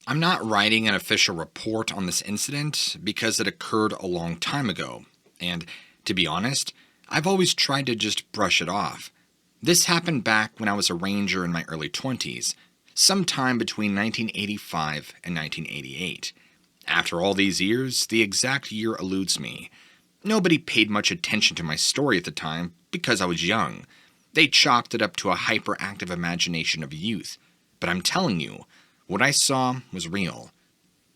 I'm not writing an official report on this incident because it occurred a long time ago, and to be honest, I've always tried to just brush it off. This happened back when I was a ranger in my early 20s, sometime between 1985 and 1988. After all these years, the exact year eludes me. Nobody paid much attention to my story at the time because I was young. They chalked it up to a hyperactive imagination of youth. But I'm telling you, what I saw was real.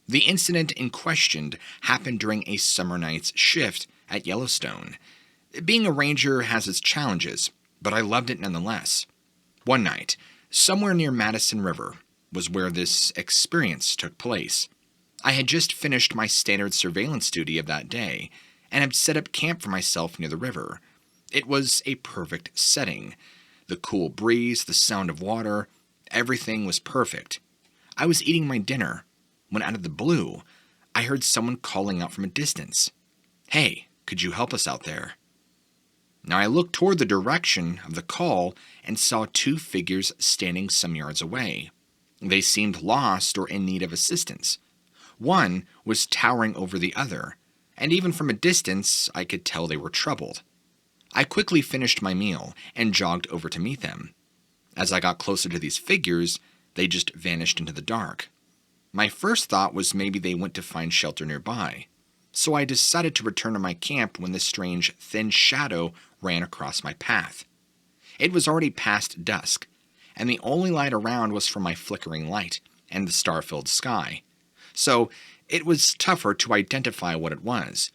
The incident in question happened during a summer night's shift at Yellowstone. Being a ranger has its challenges, but I loved it nonetheless. One night, somewhere near Madison River, was where this experience took place. I had just finished my standard surveillance duty of that day, and had set up camp for myself near the river. It was a perfect setting. The cool breeze, the sound of water, everything was perfect. I was eating my dinner when out of the blue, I heard someone calling out from a distance. "Hey, could you help us out there?" Now I looked toward the direction of the call and saw two figures standing some yards away. They seemed lost or in need of assistance. One was towering over the other, and even from a distance I could tell they were troubled. I quickly finished my meal and jogged over to meet them. As I got closer to these figures, they just vanished into the dark. My first thought was maybe they went to find shelter nearby, so I decided to return to my camp when this strange, thin shadow ran across my path. It was already past dusk, and the only light around was from my flickering light and the star-filled sky, so it was tougher to identify what it was.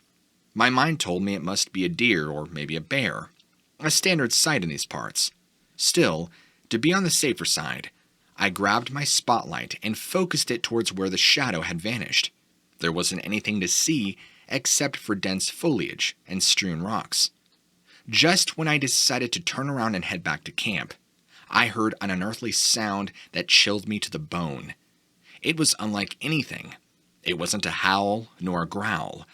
My mind told me it must be a deer or maybe a bear, a standard sight in these parts. Still, to be on the safer side, I grabbed my spotlight and focused it towards where the shadow had vanished. There wasn't anything to see except for dense foliage and strewn rocks. Just when I decided to turn around and head back to camp, I heard an unearthly sound that chilled me to the bone. It was unlike anything. It wasn't a howl nor a growl.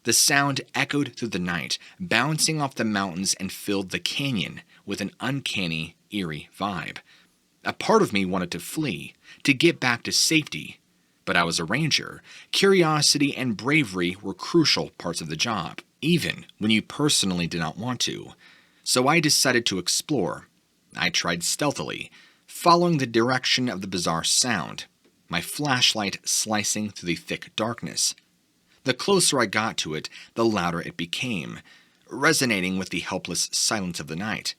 The sound echoed through the night, bouncing off the mountains and filled the canyon with an uncanny, eerie vibe. A part of me wanted to flee, to get back to safety, but I was a ranger. Curiosity and bravery were crucial parts of the job, even when you personally did not want to. So I decided to explore. I tried stealthily, following the direction of the bizarre sound, my flashlight slicing through the thick darkness. The closer I got to it, the louder it became, resonating with the helpless silence of the night.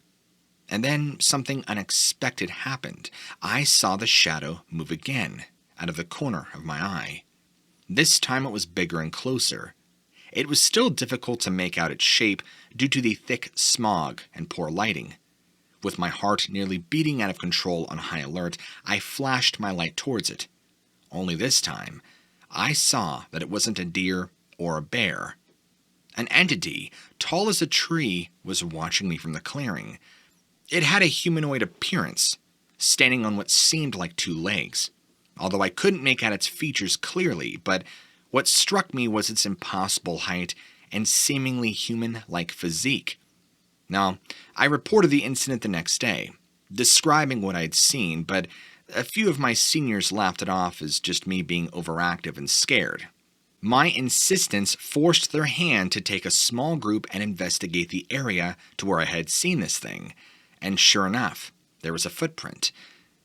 And then something unexpected happened. I saw the shadow move again, out of the corner of my eye. This time it was bigger and closer. It was still difficult to make out its shape due to the thick smog and poor lighting. With my heart nearly beating out of control on high alert, I flashed my light towards it. Only this time, I saw that it wasn't a deer or a bear. An entity, tall as a tree, was watching me from the clearing. It had a humanoid appearance, standing on what seemed like two legs, although I couldn't make out its features clearly, but what struck me was its impossible height and seemingly human-like physique. Now, I reported the incident the next day, describing what I'd seen, but a few of my seniors laughed it off as just me being overactive and scared. My insistence forced their hand to take a small group and investigate the area to where I had seen this thing. And sure enough, there was a footprint.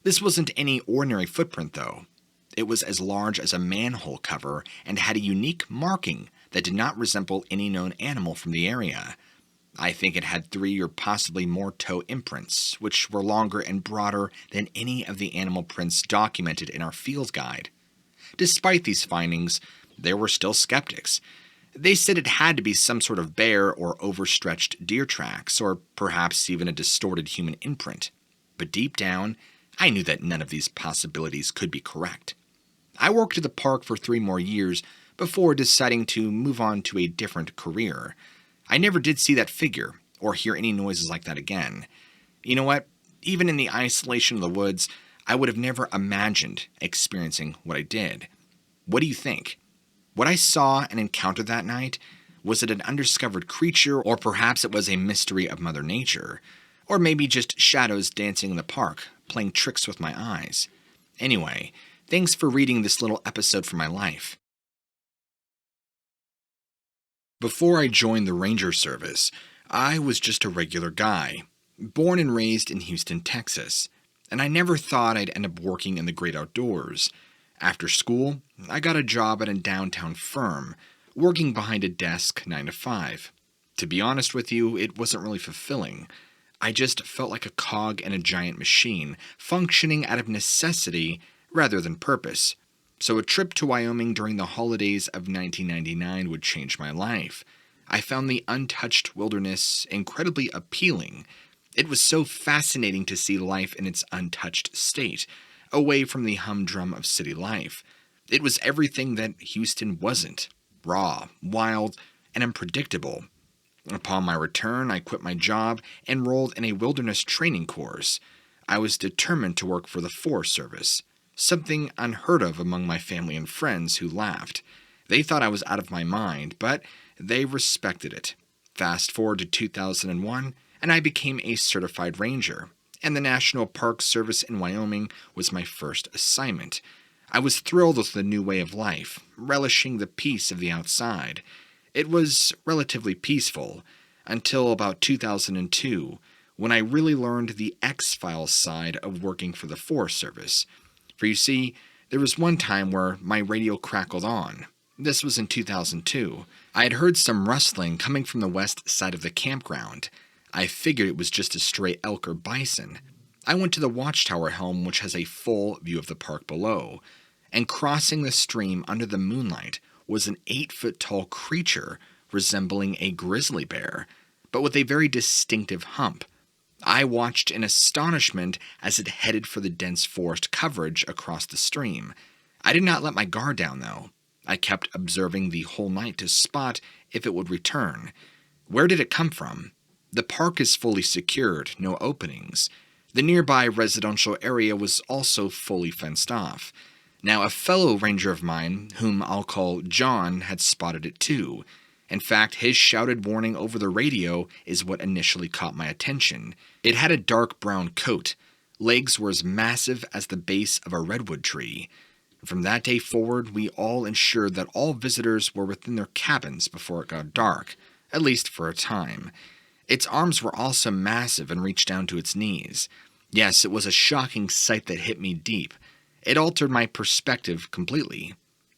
This wasn't any ordinary footprint, though. It was as large as a manhole cover and had a unique marking that did not resemble any known animal from the area. I think it had 3 or possibly more toe imprints, which were longer and broader than any of the animal prints documented in our field guide. Despite these findings, there were still skeptics. They said it had to be some sort of bear or overstretched deer tracks, or perhaps even a distorted human imprint. But deep down, I knew that none of these possibilities could be correct. I worked at the park for 3 more years before deciding to move on to a different career. I never did see that figure or hear any noises like that again. You know what? Even in the isolation of the woods, I would have never imagined experiencing what I did. What do you think? What I saw and encountered that night, was it an undiscovered creature, or perhaps it was a mystery of Mother Nature? Or maybe just shadows dancing in the park, playing tricks with my eyes? Anyway, Thanks for reading this little episode from my life. Before I joined the Ranger Service, I was just a regular guy, born and raised in Houston, Texas, and I never thought I'd end up working in the great outdoors. After school, I got a job at a downtown firm, working behind a desk 9 to 5. To be honest with you, it wasn't really fulfilling. I just felt like a cog in a giant machine, functioning out of necessity rather than purpose. So a trip to Wyoming during the holidays of 1999 would change my life. I found the untouched wilderness incredibly appealing. It was so fascinating to see life in its untouched state, away from the humdrum of city life. It was everything that Houston wasn't: raw, wild, and unpredictable. Upon my return, I quit my job and enrolled in a wilderness training course. I was determined to work for the Forest Service, something unheard of among my family and friends who laughed. They thought I was out of my mind, but they respected it. Fast forward to 2001, and I became a certified ranger, and the National Park Service in Wyoming was my first assignment. I was thrilled with the new way of life, relishing the peace of the outside. It was relatively peaceful until about 2002, when I really learned the X-Files side of working for the Forest Service. For you see, there was one time where my radio crackled on. This was in 2002. I had heard some rustling coming from the west side of the campground. I figured it was just a stray elk or bison. I went to the watchtower helm, which has a full view of the park below, and crossing the stream under the moonlight was an 8-foot-tall creature resembling a grizzly bear, but with a very distinctive hump. I watched in astonishment as it headed for the dense forest coverage across the stream. I did not let my guard down, though. I kept observing the whole night to spot if it would return. Where did it come from? The park is fully secured, no openings. The nearby residential area was also fully fenced off. Now, a fellow ranger of mine, whom I'll call John, had spotted it too. In fact, his shouted warning over the radio is what initially caught my attention. It had a dark brown coat. Legs were as massive as the base of a redwood tree. From that day forward, we all ensured that all visitors were within their cabins before it got dark, at least for a time. Its arms were also massive and reached down to its knees. Yes, it was a shocking sight that hit me deep. It altered my perspective completely.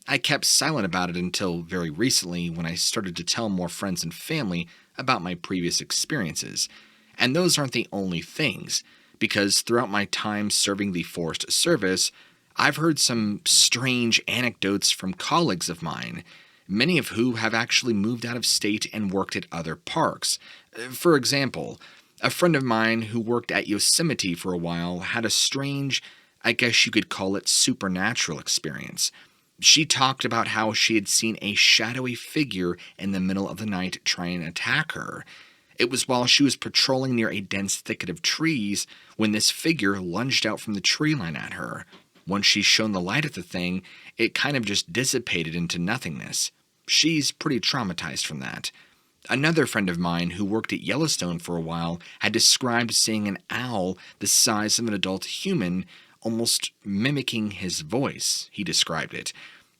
I kept silent about it until very recently, when I started to tell more friends and family about my previous experiences. And those aren't the only things, because throughout my time serving the Forest Service, I've heard some strange anecdotes from colleagues of mine, many of who have actually moved out of state and worked at other parks. For example, a friend of mine who worked at Yosemite for a while had a strange, I guess you could call it, supernatural experience. She talked about how she had seen a shadowy figure in the middle of the night try and attack her. It was while she was patrolling near a dense thicket of trees when this figure lunged out from the tree line at her. Once she shone the light at the thing, it kind of just dissipated into nothingness. She's pretty traumatized from that. Another friend of mine who worked at Yellowstone for a while had described seeing an owl the size of an adult human, almost mimicking his voice, he described it.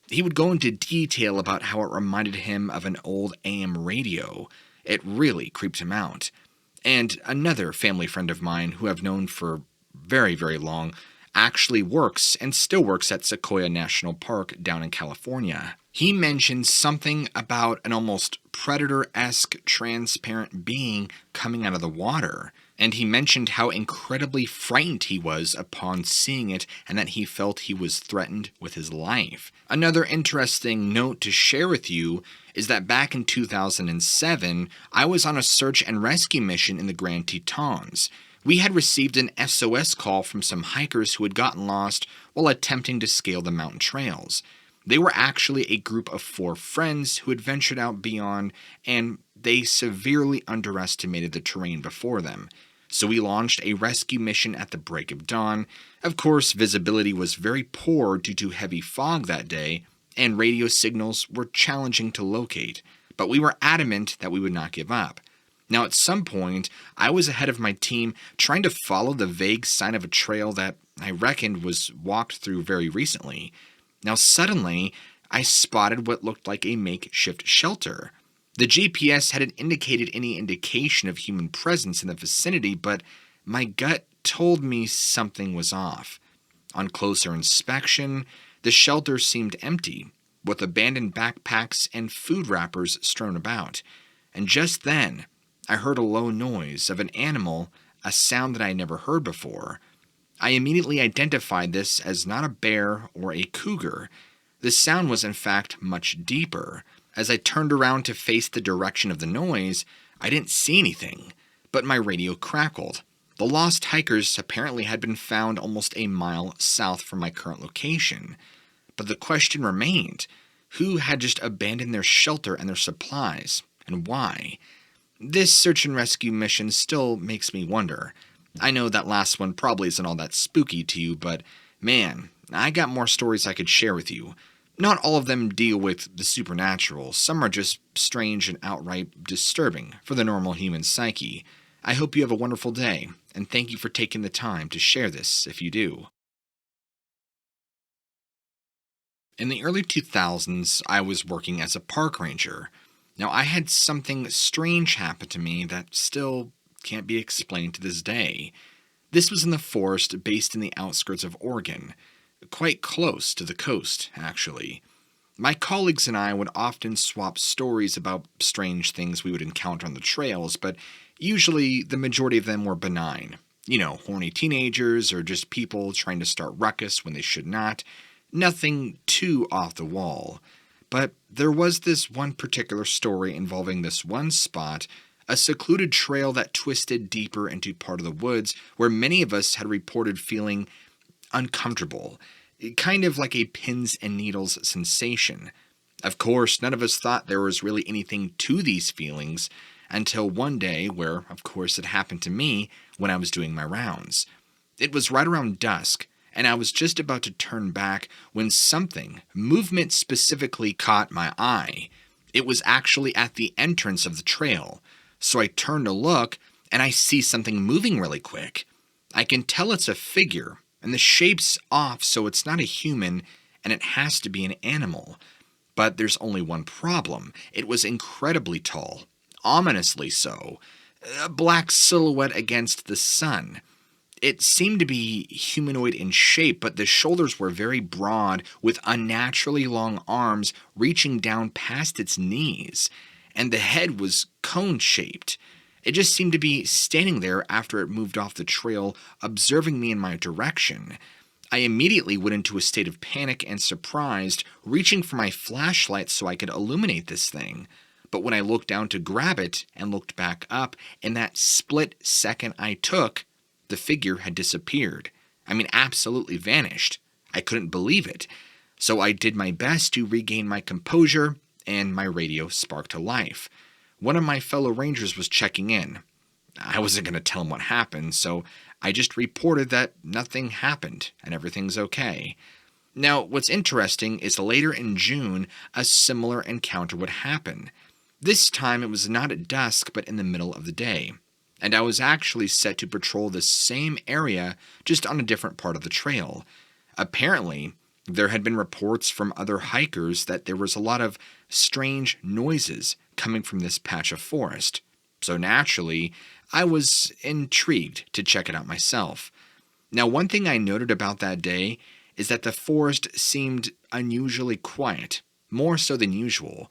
He would go into detail about how it reminded him of an old AM radio. It really creeped him out. And another family friend of mine who I've known for very, very long actually works and still works at Sequoia National Park down in California. He mentioned something about an almost predator-esque transparent being coming out of the water. And he mentioned how incredibly frightened he was upon seeing it and that he felt he was threatened with his life. Another interesting note to share with you is that back in 2007, I was on a search and rescue mission in the Grand Tetons. We had received an SOS call from some hikers who had gotten lost while attempting to scale the mountain trails. They were actually a group of 4 friends who had ventured out beyond, and they severely underestimated the terrain before them. So we launched a rescue mission at the break of dawn. Of course, visibility was very poor due to heavy fog that day, and radio signals were challenging to locate, but we were adamant that we would not give up. Now, at some point, I was ahead of my team trying to follow the vague sign of a trail that I reckoned was walked through very recently. Now, suddenly, I spotted what looked like a makeshift shelter. The GPS hadn't indicated any indication of human presence in the vicinity, but my gut told me something was off. On closer inspection, the shelter seemed empty, with abandoned backpacks and food wrappers strewn about. And just then, I heard a low noise of an animal, a sound that I had never heard before. I immediately identified this as not a bear or a cougar. The sound was in fact much deeper. As I turned around to face the direction of the noise, I didn't see anything, but my radio crackled. The lost hikers apparently had been found almost a mile south from my current location. But the question remained, who had just abandoned their shelter and their supplies, and why? This search and rescue mission still makes me wonder. I know that last one probably isn't all that spooky to you, but man, I got more stories I could share with you. Not all of them deal with the supernatural. Some are just strange and outright disturbing for the normal human psyche. I hope you have a wonderful day, and thank you for taking the time to share this if you do. In the early 2000s, I was working as a park ranger. Now, I had something strange happen to me that still can't be explained to this day. This was in the forest based in the outskirts of Oregon, quite close to the coast, actually. My colleagues and I would often swap stories about strange things we would encounter on the trails, but usually the majority of them were benign. You know, horny teenagers or just people trying to start ruckus when they should not. Nothing too off the wall. But there was this one particular story involving this one spot, a secluded trail that twisted deeper into part of the woods where many of us had reported feeling uncomfortable, kind of like a pins and needles sensation. Of course, none of us thought there was really anything to these feelings until one day where, of course, it happened to me when I was doing my rounds. It was right around dusk, and I was just about to turn back when movement specifically, caught my eye. It was actually at the entrance of the trail. So I turn to look, and I see something moving really quick. I can tell it's a figure, and the shape's off, so it's not a human, and it has to be an animal. But there's only one problem. It was incredibly tall, ominously so, a black silhouette against the sun. It seemed to be humanoid in shape, but the shoulders were very broad, with unnaturally long arms reaching down past its knees, and the head was cone-shaped. It just seemed to be standing there after it moved off the trail, observing me in my direction. I immediately went into a state of panic and surprise, reaching for my flashlight so I could illuminate this thing. But when I looked down to grab it and looked back up, in that split second I took, the figure had disappeared. I mean, absolutely vanished. I couldn't believe it. So I did my best to regain my composure, and my radio sparked to life. One of my fellow rangers was checking in. I wasn't going to tell him what happened, so I just reported that nothing happened and everything's okay. Now, what's interesting is later in June, a similar encounter would happen. This time it was not at dusk, but in the middle of the day. And I was actually set to patrol the same area, just on a different part of the trail. Apparently, there had been reports from other hikers that there was a lot of strange noises coming from this patch of forest. So naturally, I was intrigued to check it out myself. Now, one thing I noted about that day is that the forest seemed unusually quiet, more so than usual.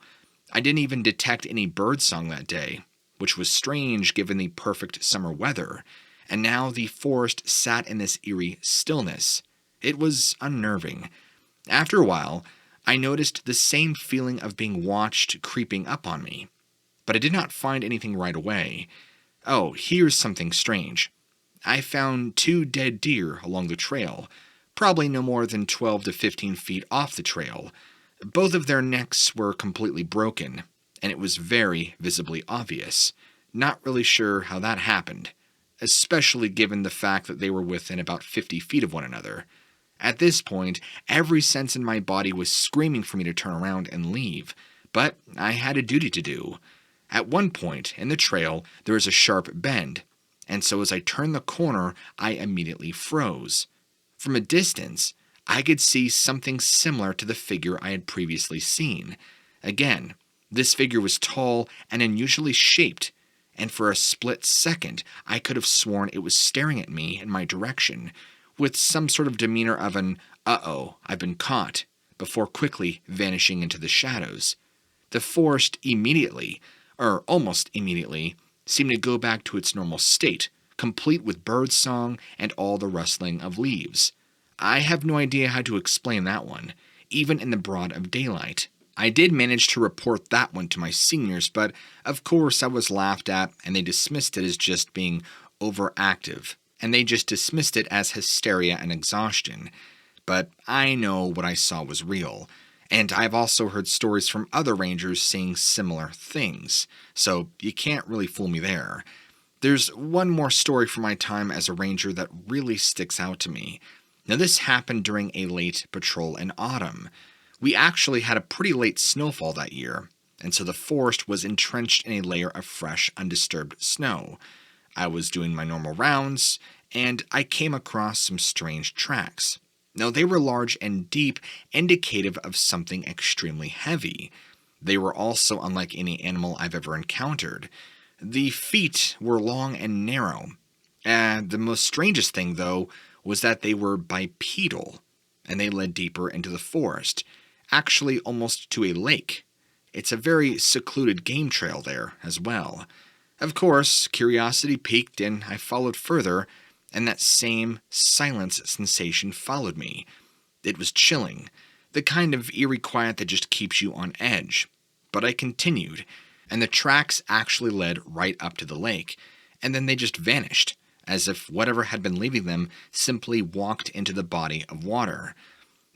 I didn't even detect any birdsong that day, which was strange given the perfect summer weather, and now the forest sat in this eerie stillness. It was unnerving. After a while, I noticed the same feeling of being watched creeping up on me, but I did not find anything right away. Oh, here's something strange. I found 2 dead deer along the trail, probably no more than 12 to 15 feet off the trail. Both of their necks were completely broken, and it was very visibly obvious. Not really sure how that happened, especially given the fact that they were within about 50 feet of one another. At this point, every sense in my body was screaming for me to turn around and leave, but I had a duty to do. At one point in the trail, there was a sharp bend, and so as I turned the corner, I immediately froze. From a distance, I could see something similar to the figure I had previously seen. Again, this figure was tall and unusually shaped, and for a split second, I could have sworn it was staring at me in my direction, with some sort of demeanor of an, "Uh-oh, I've been caught," before quickly vanishing into the shadows. The forest immediately, or almost immediately, seemed to go back to its normal state, complete with bird song and all the rustling of leaves. I have no idea how to explain that one, even in the broad of daylight. I did manage to report that one to my seniors, but of course I was laughed at and they dismissed it as just being overactive, and they just dismissed it as hysteria and exhaustion. But I know what I saw was real, and I've also heard stories from other rangers seeing similar things, so you can't really fool me there. There's one more story from my time as a ranger that really sticks out to me. Now, this happened during a late patrol in autumn. We actually had a pretty late snowfall that year, and so the forest was entrenched in a layer of fresh, undisturbed snow. I was doing my normal rounds, and I came across some strange tracks. Now, they were large and deep, indicative of something extremely heavy. They were also unlike any animal I've ever encountered. The feet were long and narrow. The most strangest thing, though, was that they were bipedal, and they led deeper into the forest, actually almost to a lake. It's a very secluded game trail there as well. Of course, curiosity piqued and I followed further, and that same silence sensation followed me. It was chilling, the kind of eerie quiet that just keeps you on edge. But I continued, and the tracks actually led right up to the lake, and then they just vanished, as if whatever had been leaving them simply walked into the body of water.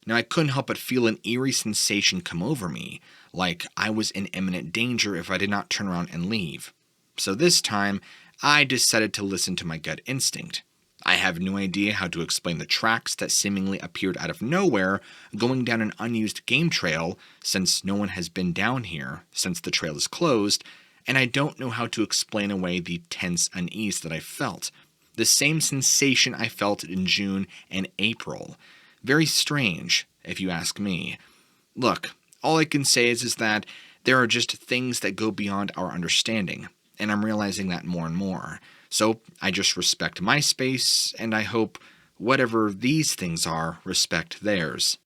Now, I couldn't help but feel an eerie sensation come over me, like I was in imminent danger if I did not turn around and leave. So this time, I decided to listen to my gut instinct. I have no idea how to explain the tracks that seemingly appeared out of nowhere going down an unused game trail, since no one has been down here since the trail is closed, and I don't know how to explain away the tense unease that I felt. The same sensation I felt in June and April. Very strange, if you ask me. Look, all I can say is that there are just things that go beyond our understanding, and I'm realizing that more and more. So I just respect my space, and I hope whatever these things are respect theirs.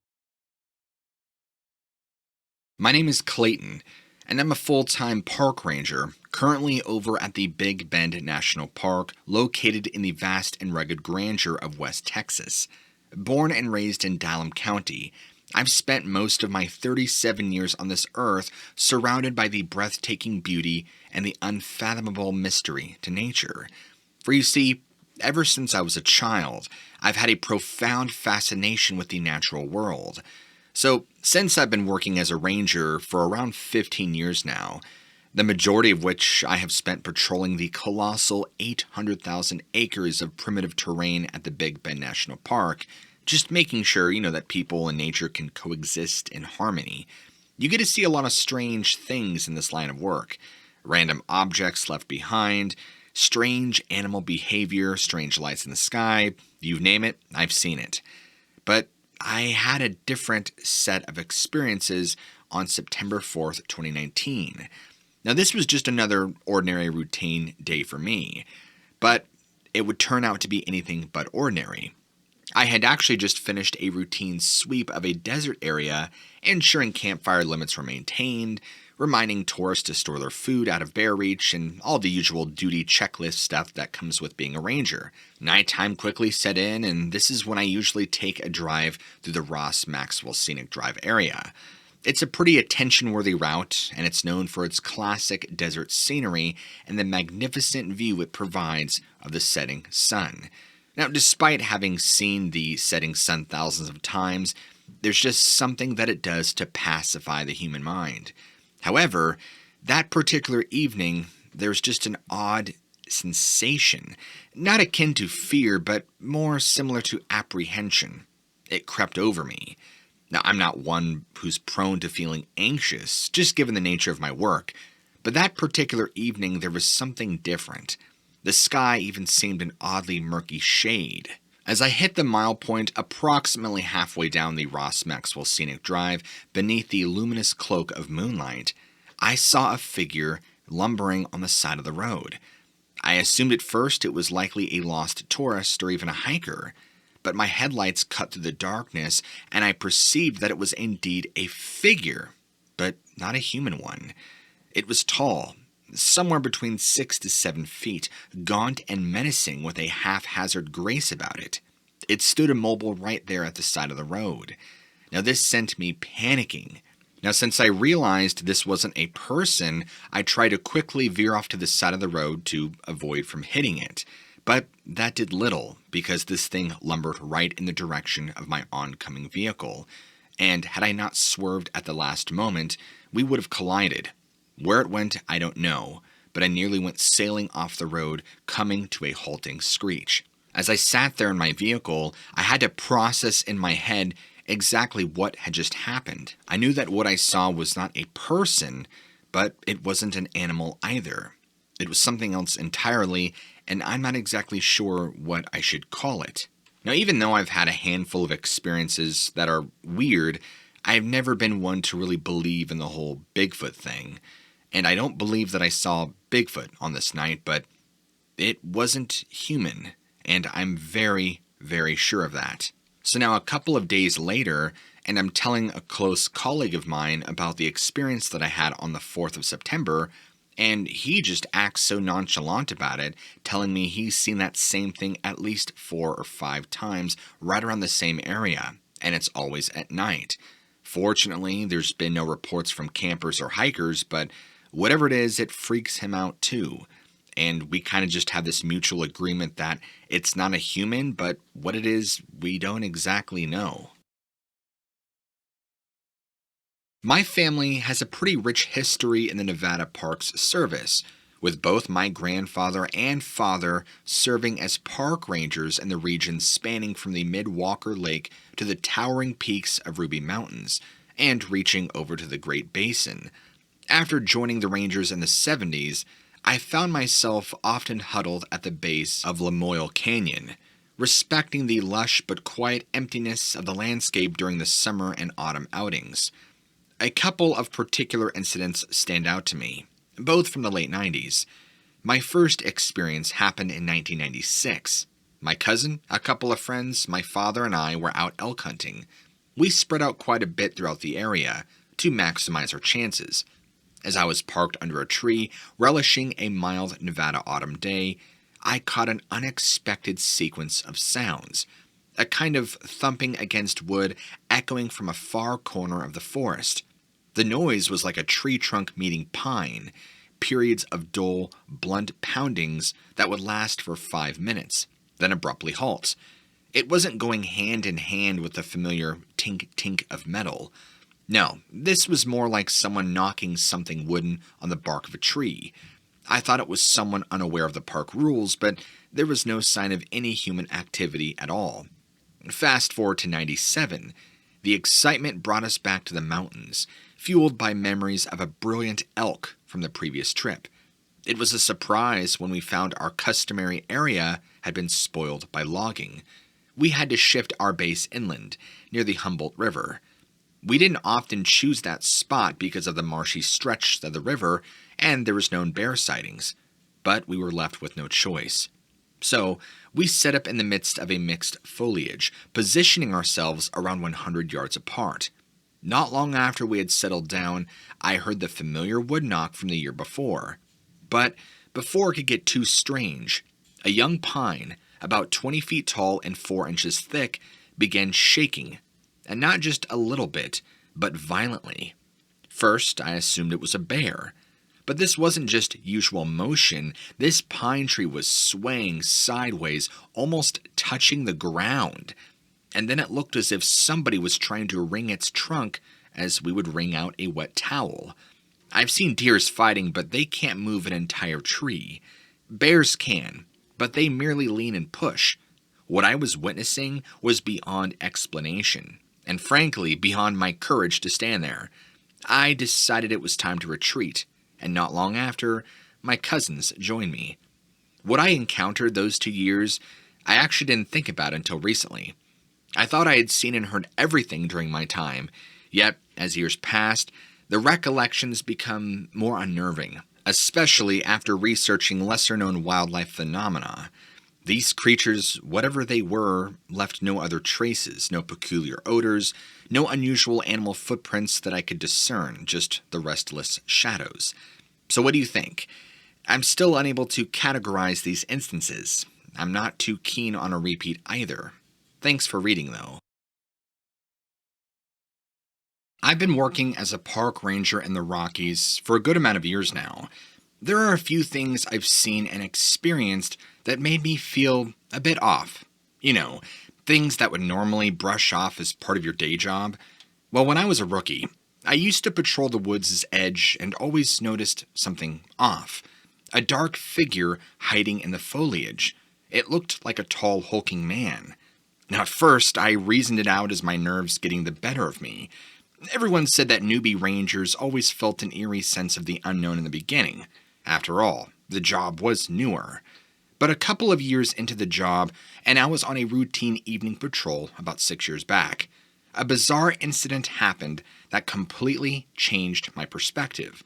My name is Clayton, and I'm a full-time park ranger, currently over at the Big Bend National Park, located in the vast and rugged grandeur of West Texas. Born and raised in Dallam County, I've spent most of my 37 years on this earth surrounded by the breathtaking beauty and the unfathomable mystery to nature. For you see, ever since I was a child, I've had a profound fascination with the natural world. So, since I've been working as a ranger for around 15 years now, the majority of which I have spent patrolling the colossal 800,000 acres of primitive terrain at the Big Bend National Park, just making sure, that people and nature can coexist in harmony. You get to see a lot of strange things in this line of work. Random objects left behind, strange animal behavior, strange lights in the sky, you name it, I've seen it. But I had a different set of experiences on September 4th, 2019. Now, this was just another ordinary routine day for me, but it would turn out to be anything but ordinary. I had actually just finished a routine sweep of a desert area, ensuring campfire limits were maintained, reminding tourists to store their food out of bear reach, and all the usual duty checklist stuff that comes with being a ranger. Nighttime quickly set in, and this is when I usually take a drive through the Ross Maxwell Scenic Drive area. It's a pretty attention-worthy route, and it's known for its classic desert scenery and the magnificent view it provides of the setting sun. Now, despite having seen the setting sun thousands of times, there's just something that it does to pacify the human mind. However, that particular evening, there's just an odd sensation, not akin to fear, but more similar to apprehension. It crept over me. Now, I'm not one who's prone to feeling anxious, just given the nature of my work, but that particular evening there was something different. The sky even seemed an oddly murky shade. As I hit the mile point approximately halfway down the Ross Maxwell Scenic Drive beneath the luminous cloak of moonlight, I saw a figure lumbering on the side of the road. I assumed at first it was likely a lost tourist or even a hiker, but my headlights cut through the darkness and I perceived that it was indeed a figure, but not a human one. It was tall, somewhere between 6 to 7 feet, gaunt and menacing with a haphazard grace about it. It stood immobile right there at the side of the road. Now this sent me panicking. Now since I realized this wasn't a person, I tried to quickly veer off to the side of the road to avoid from hitting it. But that did little, because this thing lumbered right in the direction of my oncoming vehicle. And had I not swerved at the last moment, we would have collided. Where it went, I don't know, but I nearly went sailing off the road, coming to a halting screech. As I sat there in my vehicle, I had to process in my head exactly what had just happened. I knew that what I saw was not a person, but it wasn't an animal either. It was something else entirely, and I'm not exactly sure what I should call it. Now, even though I've had a handful of experiences that are weird, I've never been one to really believe in the whole Bigfoot thing. And I don't believe that I saw Bigfoot on this night, but it wasn't human, and I'm very, very sure of that. So now a couple of days later, and I'm telling a close colleague of mine about the experience that I had on the 4th of September, and he just acts so nonchalant about it, telling me he's seen that same thing at least 4 or 5 times right around the same area, and it's always at night. Fortunately, there's been no reports from campers or hikers, but whatever it is, it freaks him out too. And we kind of just have this mutual agreement that it's not a human, but what it is, we don't exactly know. My family has a pretty rich history in the Nevada Parks Service, with both my grandfather and father serving as park rangers in the region spanning from the Mid-Walker Lake to the towering peaks of Ruby Mountains, and reaching over to the Great Basin. After joining the Rangers in the 70s, I found myself often huddled at the base of Lamoille Canyon, respecting the lush but quiet emptiness of the landscape during the summer and autumn outings. A couple of particular incidents stand out to me, both from the late 90s. My first experience happened in 1996. My cousin, a couple of friends, my father, and I were out elk hunting. We spread out quite a bit throughout the area to maximize our chances. As I was parked under a tree, relishing a mild Nevada autumn day, I caught an unexpected sequence of sounds, a kind of thumping against wood echoing from a far corner of the forest. The noise was like a tree trunk meeting pine, periods of dull, blunt poundings that would last for 5 minutes, then abruptly halt. It wasn't going hand in hand with the familiar tink-tink of metal. No, this was more like someone knocking something wooden on the bark of a tree. I thought it was someone unaware of the park rules, but there was no sign of any human activity at all. Fast forward to 97. The excitement brought us back to the mountains, fueled by memories of a brilliant elk from the previous trip. It was a surprise when we found our customary area had been spoiled by logging. We had to shift our base inland, near the Humboldt River. We didn't often choose that spot because of the marshy stretch of the river, and there was known bear sightings, but we were left with no choice. So, we set up in the midst of a mixed foliage, positioning ourselves around 100 yards apart. Not long after we had settled down, I heard the familiar wood knock from the year before. But before it could get too strange, a young pine, about 20 feet tall and 4 inches thick, began shaking, and not just a little bit, but violently. First, I assumed it was a bear. But this wasn't just usual motion. This pine tree was swaying sideways, almost touching the ground. And then it looked as if somebody was trying to wring its trunk as we would wring out a wet towel. I've seen deers fighting, but they can't move an entire tree. Bears can, but they merely lean and push. What I was witnessing was beyond explanation, and frankly, beyond my courage to stand there. I decided it was time to retreat, and not long after, my cousins joined me. What I encountered those 2 years, I actually didn't think about it until recently. I thought I had seen and heard everything during my time, yet, as years passed, the recollections become more unnerving, especially after researching lesser-known wildlife phenomena. These creatures, whatever they were, left no other traces, no peculiar odors, no unusual animal footprints that I could discern, just the restless shadows. So what do you think? I'm still unable to categorize these instances. I'm not too keen on a repeat either. Thanks for reading, though. I've been working as a park ranger in the Rockies for a good amount of years now. There are a few things I've seen and experienced that made me feel a bit off. Things that would normally brush off as part of your day job. Well, when I was a rookie, I used to patrol the woods' edge and always noticed something off. A dark figure hiding in the foliage. It looked like a tall, hulking man. Now, at first, I reasoned it out as my nerves getting the better of me. Everyone said that newbie rangers always felt an eerie sense of the unknown in the beginning. After all, the job was newer. But a couple of years into the job, and I was on a routine evening patrol about 6 years back, a bizarre incident happened that completely changed my perspective.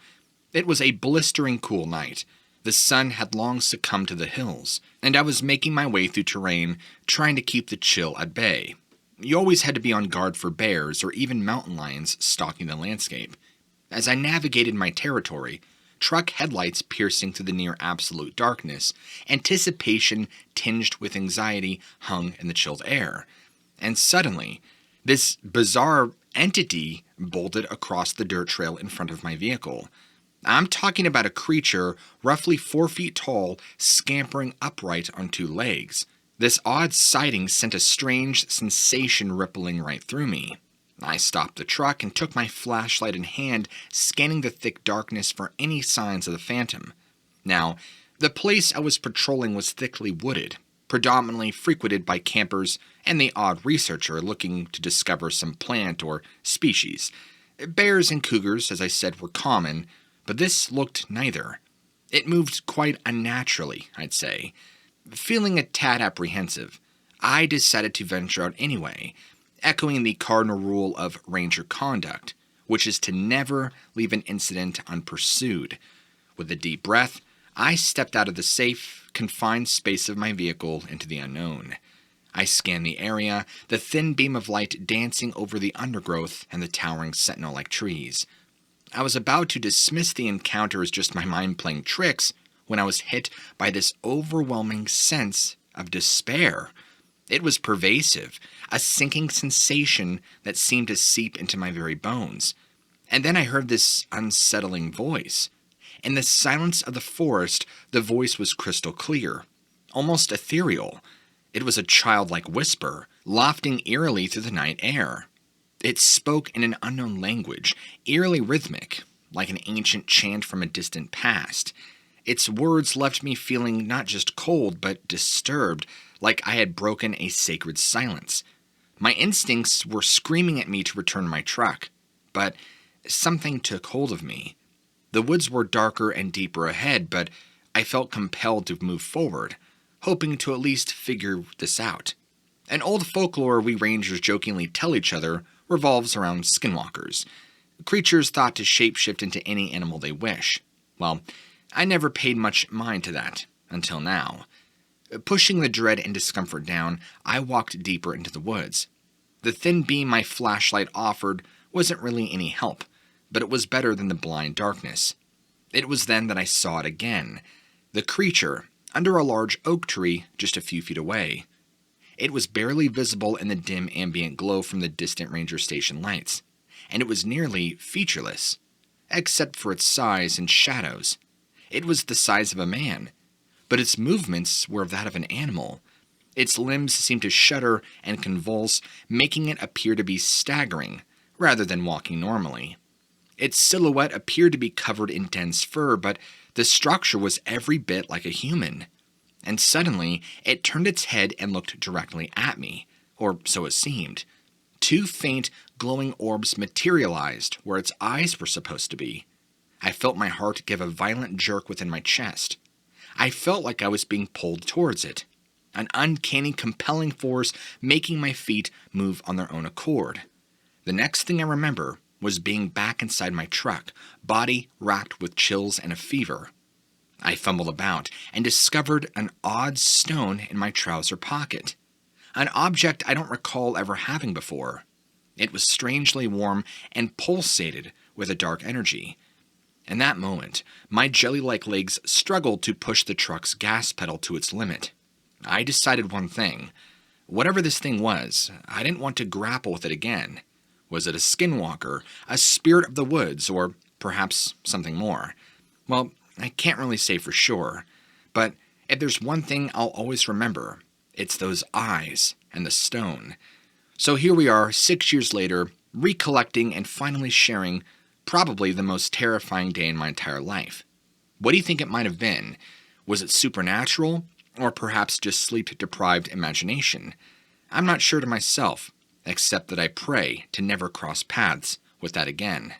It was a blistering cool night. The sun had long succumbed to the hills, and I was making my way through terrain, trying to keep the chill at bay. You always had to be on guard for bears or even mountain lions stalking the landscape. As I navigated my territory, truck headlights piercing through the near absolute darkness, anticipation tinged with anxiety hung in the chilled air. And suddenly, this bizarre entity bolted across the dirt trail in front of my vehicle. I'm talking about a creature roughly 4 feet tall, scampering upright on 2 legs. This odd sighting sent a strange sensation rippling right through me. I stopped the truck and took my flashlight in hand, scanning the thick darkness for any signs of the phantom. Now, the place I was patrolling was thickly wooded, predominantly frequented by campers and the odd researcher looking to discover some plant or species. Bears and cougars, as I said, were common, but this looked neither. It moved quite unnaturally, I'd say. Feeling a tad apprehensive, I decided to venture out anyway, echoing the cardinal rule of ranger conduct, which is to never leave an incident unpursued. With a deep breath, I stepped out of the safe, confined space of my vehicle into the unknown. I scanned the area, the thin beam of light dancing over the undergrowth and the towering sentinel-like trees. I was about to dismiss the encounter as just my mind playing tricks when I was hit by this overwhelming sense of despair. It was pervasive, a sinking sensation that seemed to seep into my very bones. And then I heard this unsettling voice. In the silence of the forest, the voice was crystal clear, almost ethereal. It was a childlike whisper, lofting eerily through the night air. It spoke in an unknown language, eerily rhythmic, like an ancient chant from a distant past. Its words left me feeling not just cold, but disturbed, like I had broken a sacred silence. My instincts were screaming at me to return my truck, but something took hold of me. The woods were darker and deeper ahead, but I felt compelled to move forward, hoping to at least figure this out. An old folklore we rangers jokingly tell each other revolves around skinwalkers, creatures thought to shapeshift into any animal they wish. Well, I never paid much mind to that, until now. Pushing the dread and discomfort down, I walked deeper into the woods. The thin beam my flashlight offered wasn't really any help, but it was better than the blind darkness. It was then that I saw it again. The creature, under a large oak tree just a few feet away. It was barely visible in the dim ambient glow from the distant ranger station lights, and it was nearly featureless, except for its size and shadows. It was the size of a man, but its movements were that of an animal. Its limbs seemed to shudder and convulse, making it appear to be staggering, rather than walking normally. Its silhouette appeared to be covered in dense fur, but the structure was every bit like a human. And suddenly, it turned its head and looked directly at me, or so it seemed. 2 faint, glowing orbs materialized where its eyes were supposed to be. I felt my heart give a violent jerk within my chest. I felt like I was being pulled towards it. an uncanny, compelling force making my feet move on their own accord. The next thing I remember was being back inside my truck, body racked with chills and a fever. I fumbled about and discovered an odd stone in my trouser pocket, an object I don't recall ever having before. It was strangely warm and pulsated with a dark energy. In that moment, my jelly-like legs struggled to push the truck's gas pedal to its limit. I decided one thing. Whatever this thing was, I didn't want to grapple with it again. Was it a skinwalker, a spirit of the woods, or perhaps something more? Well, I can't really say for sure, but if there's one thing I'll always remember, it's those eyes and the stone. So here we are, 6 years later, recollecting and finally sharing probably the most terrifying day in my entire life. What do you think it might have been? Was it supernatural, or perhaps just sleep-deprived imagination? I'm not sure to myself, except that I pray to never cross paths with that again.